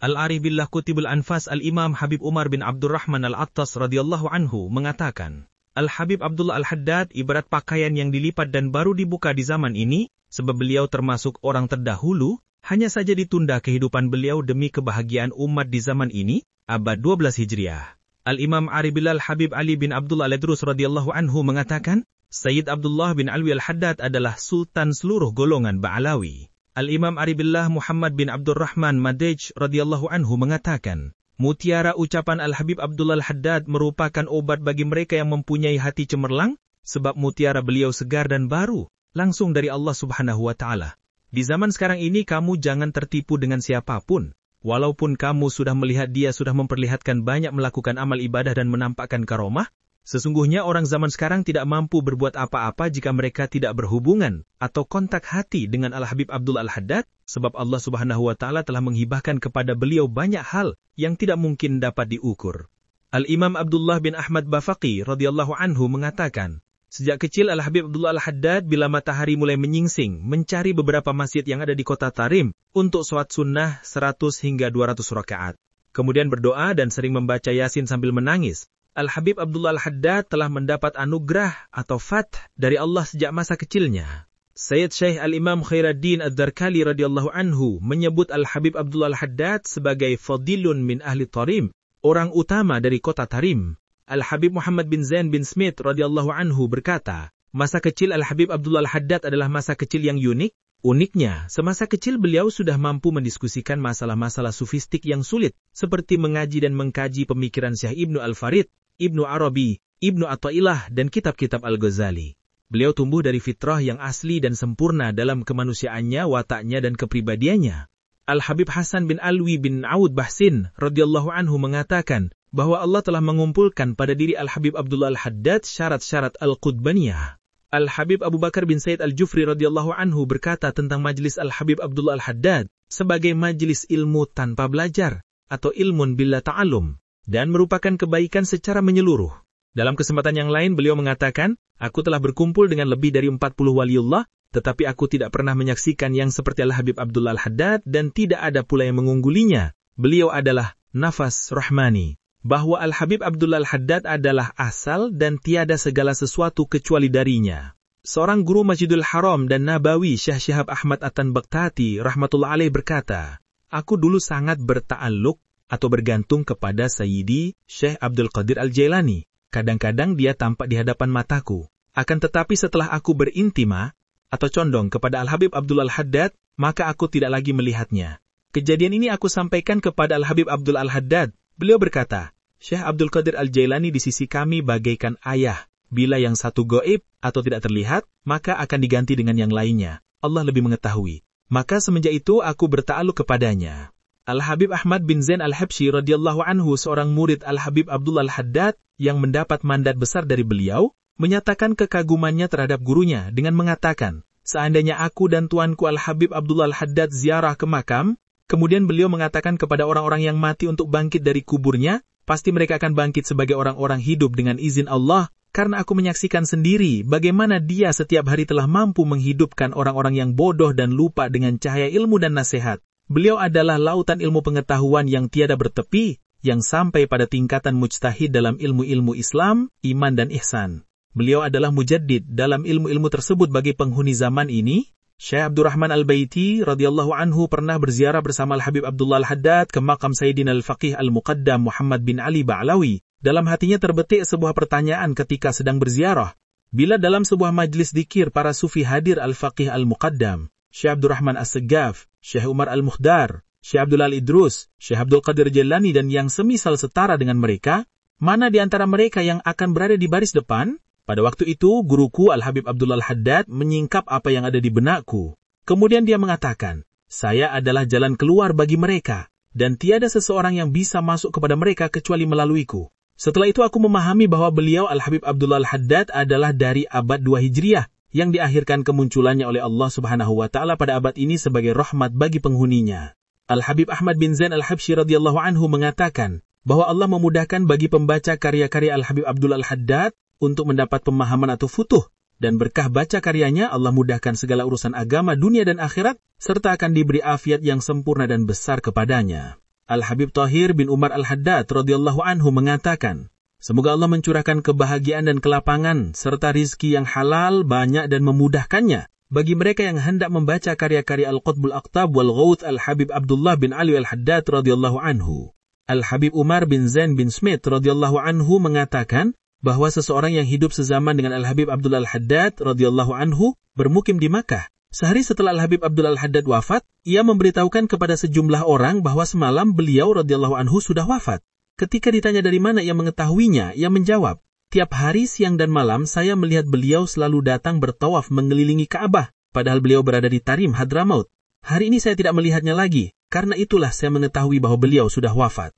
Al-Arif Billah Kutibul Anfas Al-Imam Habib Umar bin Abdurrahman Al-Attas radhiyallahu anhu mengatakan, Al-Habib Abdullah Al-Haddad ibarat pakaian yang dilipat dan baru dibuka di zaman ini, sebab beliau termasuk orang terdahulu, hanya saja ditunda kehidupan beliau demi kebahagiaan umat di zaman ini, abad 12 Hijriah. Al-Imam Arif Billah Habib Ali bin Abdullah Al-Idrus radhiyallahu anhu mengatakan, Sayyid Abdullah bin Alwi Al-Haddad adalah sultan seluruh golongan Ba'alawi. Al-Imam Arif Billah Muhammad bin Abdurrahman Madej radhiyallahu anhu mengatakan, mutiara ucapan Al-Habib Abdullah Al-Haddad merupakan obat bagi mereka yang mempunyai hati cemerlang, sebab mutiara beliau segar dan baru, langsung dari Allah Subhanahu wa Ta'ala. Di zaman sekarang ini kamu jangan tertipu dengan siapapun, walaupun kamu sudah melihat dia sudah memperlihatkan banyak melakukan amal ibadah dan menampakkan karomah. Sesungguhnya orang zaman sekarang tidak mampu berbuat apa-apa jika mereka tidak berhubungan atau kontak hati dengan Al-Habib Abdullah Al-Haddad, sebab Allah Subhanahu wa Ta'ala telah menghibahkan kepada beliau banyak hal yang tidak mungkin dapat diukur. Al-Imam Abdullah bin Ahmad Bafaqi radhiyallahu anhu mengatakan, sejak kecil Al-Habib Abdullah Al-Haddad bila matahari mulai menyingsing mencari beberapa masjid yang ada di kota Tarim untuk sholat sunnah 100 hingga 200 rakaat. Kemudian berdoa dan sering membaca Yasin sambil menangis. Al-Habib Abdullah Al-Haddad telah mendapat anugerah atau fath dari Allah sejak masa kecilnya. Sayyid Syekh Al-Imam Khairuddin Ad-Darkali radhiyallahu anhu menyebut Al-Habib Abdullah Al-Haddad sebagai fadilun min ahli Tarim, orang utama dari kota Tarim. Al-Habib Muhammad bin Zain bin Smith radhiyallahu anhu berkata, masa kecil Al-Habib Abdullah Al-Haddad adalah masa kecil yang unik. Uniknya, semasa kecil beliau sudah mampu mendiskusikan masalah-masalah sufistik yang sulit, seperti mengaji dan mengkaji pemikiran Syekh Ibnu Al-Farid, Ibnu Arabi, Ibnu Athaillah, dan kitab-kitab Al-Ghazali. Beliau tumbuh dari fitrah yang asli dan sempurna dalam kemanusiaannya, wataknya, dan kepribadiannya. Al-Habib Hasan bin Alwi bin Aud Bahsin radhiyallahu anhu mengatakan bahwa Allah telah mengumpulkan pada diri Al-Habib Abdullah Al-Haddad syarat-syarat Al-Qutbaniyah. Al-Habib Abu Bakar bin Said Al-Jufri radhiyallahu anhu berkata tentang majlis Al-Habib Abdullah Al-Haddad sebagai majlis ilmu tanpa belajar atau ilmun bila ta'alum dan merupakan kebaikan secara menyeluruh. Dalam kesempatan yang lain beliau mengatakan, aku telah berkumpul dengan lebih dari 40 waliullah, tetapi aku tidak pernah menyaksikan yang seperti Al-Habib Abdullah Al-Haddad dan tidak ada pula yang mengunggulinya. Beliau adalah nafas rahmani. Bahwa Al-Habib Abdullah Al-Haddad adalah asal dan tiada segala sesuatu kecuali darinya. Seorang guru Masjidul Haram dan Nabawi, Syekh Syihab Ahmad At-Tanbaktati rahmatullah alaih berkata, aku dulu sangat berta'alluq atau bergantung kepada Sayyidi Syekh Abdul Qadir Al-Jailani. Kadang-kadang dia tampak di hadapan mataku. Akan tetapi setelah aku berintima atau condong kepada Al-Habib Abdullah Al-Haddad, maka aku tidak lagi melihatnya. Kejadian ini aku sampaikan kepada Al-Habib Abdullah Al-Haddad. Beliau berkata, Syekh Abdul Qadir Al-Jailani di sisi kami bagaikan ayah. Bila yang satu goib atau tidak terlihat, maka akan diganti dengan yang lainnya. Allah lebih mengetahui. Maka semenjak itu aku berta'alluq kepadanya. Al-Habib Ahmad bin Zain Al-Habsyi radhiyallahu anhu, seorang murid Al-Habib Abdullah Al-Haddad yang mendapat mandat besar dari beliau, menyatakan kekagumannya terhadap gurunya dengan mengatakan, seandainya aku dan tuanku Al-Habib Abdullah Al-Haddad ziarah ke makam, kemudian beliau mengatakan kepada orang-orang yang mati untuk bangkit dari kuburnya, pasti mereka akan bangkit sebagai orang-orang hidup dengan izin Allah, karena aku menyaksikan sendiri bagaimana dia setiap hari telah mampu menghidupkan orang-orang yang bodoh dan lupa dengan cahaya ilmu dan nasihat. Beliau adalah lautan ilmu pengetahuan yang tiada bertepi, yang sampai pada tingkatan mujtahid dalam ilmu-ilmu Islam, iman dan ihsan. Beliau adalah mujaddid dalam ilmu-ilmu tersebut bagi penghuni zaman ini. Syekh Abdurrahman Al-Baiti radhiyallahu anhu pernah berziarah bersama Al-Habib Abdullah Al-Haddad ke makam Sayyidina Al-Faqih Al-Muqaddam Muhammad bin Ali Ba'alawi. Dalam hatinya terbetik sebuah pertanyaan ketika sedang berziarah. Bila dalam sebuah majlis dzikir para sufi hadir Al-Faqih Al-Muqaddam, Syekh Abdurrahman As-Segaf, Syekh Umar Al-Muhdar, Syekh Abdullah Al-Idrus, Syekh Abdul Qadir Jilani dan yang semisal setara dengan mereka, mana di antara mereka yang akan berada di baris depan? Pada waktu itu, guruku Al-Habib Abdullah Al-Haddad menyingkap apa yang ada di benakku. Kemudian dia mengatakan, saya adalah jalan keluar bagi mereka, dan tiada seseorang yang bisa masuk kepada mereka kecuali melaluiku. Setelah itu aku memahami bahwa beliau Al-Habib Abdullah Al-Haddad adalah dari abad 2 Hijriah, yang diakhirkan kemunculannya oleh Allah Subhanahu wa Ta'ala pada abad ini sebagai rahmat bagi penghuninya. Al-Habib Ahmad bin Zain Al-Habsyi radhiyallahu anhu mengatakan, bahwa Allah memudahkan bagi pembaca karya-karya Al-Habib Abdullah Al-Haddad untuk mendapat pemahaman atau futuh, dan berkah baca karyanya Allah mudahkan segala urusan agama, dunia dan akhirat, serta akan diberi afiat yang sempurna dan besar kepadanya. Al-Habib Thahir bin Umar Al-Haddad radhiyallahu anhu mengatakan, semoga Allah mencurahkan kebahagiaan dan kelapangan serta rizki yang halal, banyak dan memudahkannya bagi mereka yang hendak membaca karya-karya Al-Qutbul Aqtab wal Ghawth Al-Habib Abdullah bin Ali Al-Haddad radhiyallahu anhu. Al-Habib Umar bin Zain bin Smith radhiyallahu anhu mengatakan bahwa seseorang yang hidup sezaman dengan Al-Habib Abdullah Al-Haddad radhiyallahu anhu bermukim di Makkah. Sehari setelah Al-Habib Abdullah Al-Haddad wafat, ia memberitahukan kepada sejumlah orang bahwa semalam beliau radhiyallahu anhu sudah wafat. Ketika ditanya dari mana ia mengetahuinya, ia menjawab, tiap hari siang dan malam saya melihat beliau selalu datang bertawaf mengelilingi Ka'bah, padahal beliau berada di Tarim, Hadramaut. Hari ini saya tidak melihatnya lagi, karena itulah saya mengetahui bahwa beliau sudah wafat.